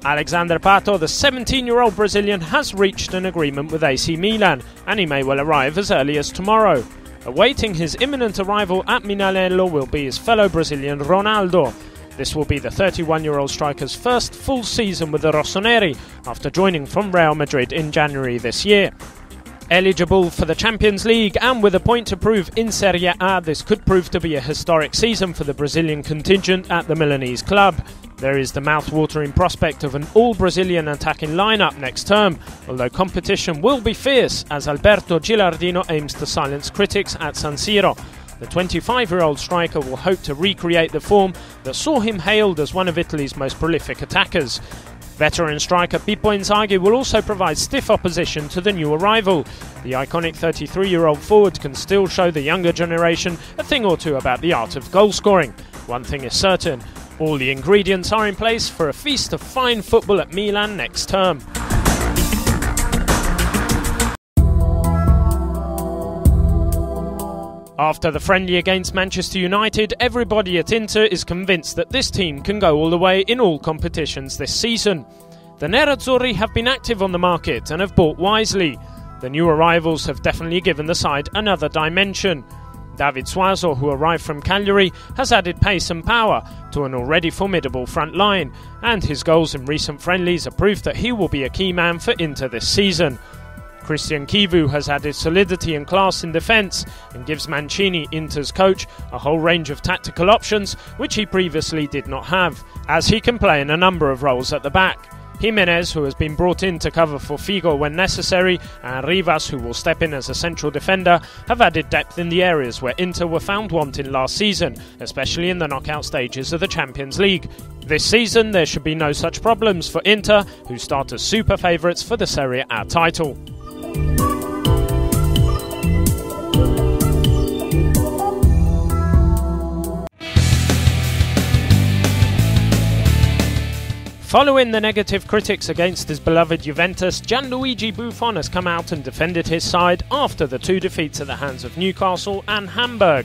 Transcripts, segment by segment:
Alexander Pato, the 17-year-old Brazilian, has reached an agreement with AC Milan, and he may well arrive as early as tomorrow. Awaiting his imminent arrival at Milan will be his fellow Brazilian Ronaldo. This will be the 31-year-old striker's first full season with the Rossoneri after joining from Real Madrid in January this year. Eligible for the Champions League and with a point to prove in Serie A, this could prove to be a historic season for the Brazilian contingent at the Milanese club. There is the mouth-watering prospect of an all-Brazilian attacking lineup next term, although competition will be fierce as Alberto Gilardino aims to silence critics at San Siro. The 25-year-old striker will hope to recreate the form that saw him hailed as one of Italy's most prolific attackers. Veteran striker Pippo Inzaghi will also provide stiff opposition to the new arrival. The iconic 33-year-old forward can still show the younger generation a thing or two about the art of goal scoring. One thing is certain, all the ingredients are in place for a feast of fine football at Milan next term. After the friendly against Manchester United, everybody at Inter is convinced that this team can go all the way in all competitions this season. The Nerazzurri have been active on the market and have bought wisely. The new arrivals have definitely given the side another dimension. David Suazo, who arrived from Cagliari, has added pace and power to an already formidable front line, and his goals in recent friendlies are proof that he will be a key man for Inter this season. Christian Chivu has added solidity and class in defence and gives Mancini, Inter's coach, a whole range of tactical options which he previously did not have, as he can play in a number of roles at the back. Jimenez, who has been brought in to cover for Figo when necessary, and Rivas, who will step in as a central defender, have added depth in the areas where Inter were found wanting last season, especially in the knockout stages of the Champions League. This season there should be no such problems for Inter, who start as super favourites for the Serie A title. Following the negative critics against his beloved Juventus, Gianluigi Buffon has come out and defended his side after the two defeats at the hands of Newcastle and Hamburg.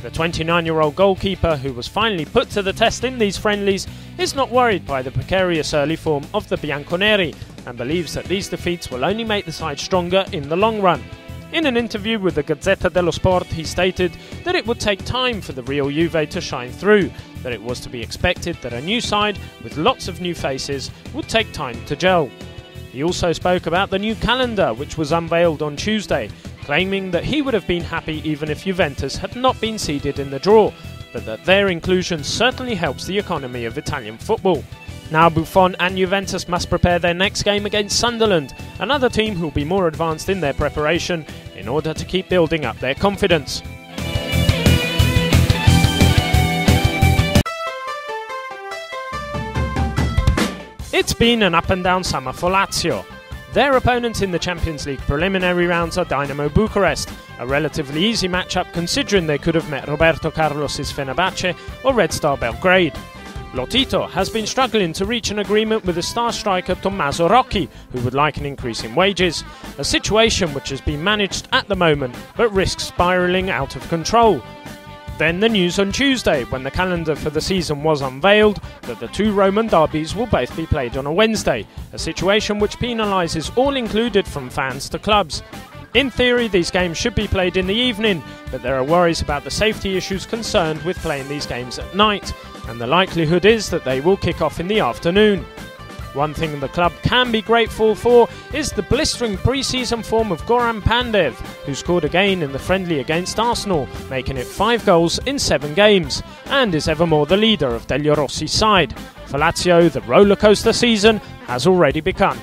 The 29-year-old goalkeeper, who was finally put to the test in these friendlies, is not worried by the precarious early form of the Bianconeri and believes that these defeats will only make the side stronger in the long run. In an interview with the Gazzetta dello Sport, he stated that it would take time for the real Juve to shine through, that it was to be expected that a new side with lots of new faces would take time to gel. He also spoke about the new calendar, which was unveiled on Tuesday, claiming that he would have been happy even if Juventus had not been seeded in the draw, but that their inclusion certainly helps the economy of Italian football. Now Buffon and Juventus must prepare their next game against Sunderland, another team who will be more advanced in their preparation in order to keep building up their confidence. It's been an up-and-down summer for Lazio. Their opponents in the Champions League preliminary rounds are Dynamo Bucharest, a relatively easy matchup considering they could have met Roberto Carlos's Fenerbahce or Red Star Belgrade. Lotito has been struggling to reach an agreement with the star striker Tommaso Rocchi, who would like an increase in wages, a situation which has been managed at the moment but risks spiralling out of control. Then the news on Tuesday, when the calendar for the season was unveiled, that the two Roman derbies will both be played on a Wednesday, a situation which penalises all included from fans to clubs. In theory, these games should be played in the evening, but there are worries about the safety issues concerned with playing these games at night, and the likelihood is that they will kick off in the afternoon. One thing the club can be grateful for is the blistering pre-season form of Goran Pandev, who scored again in the friendly against Arsenal, making it 5 goals in 7 games, and is evermore the leader of Delio Rossi's side. For Lazio, the rollercoaster season has already begun.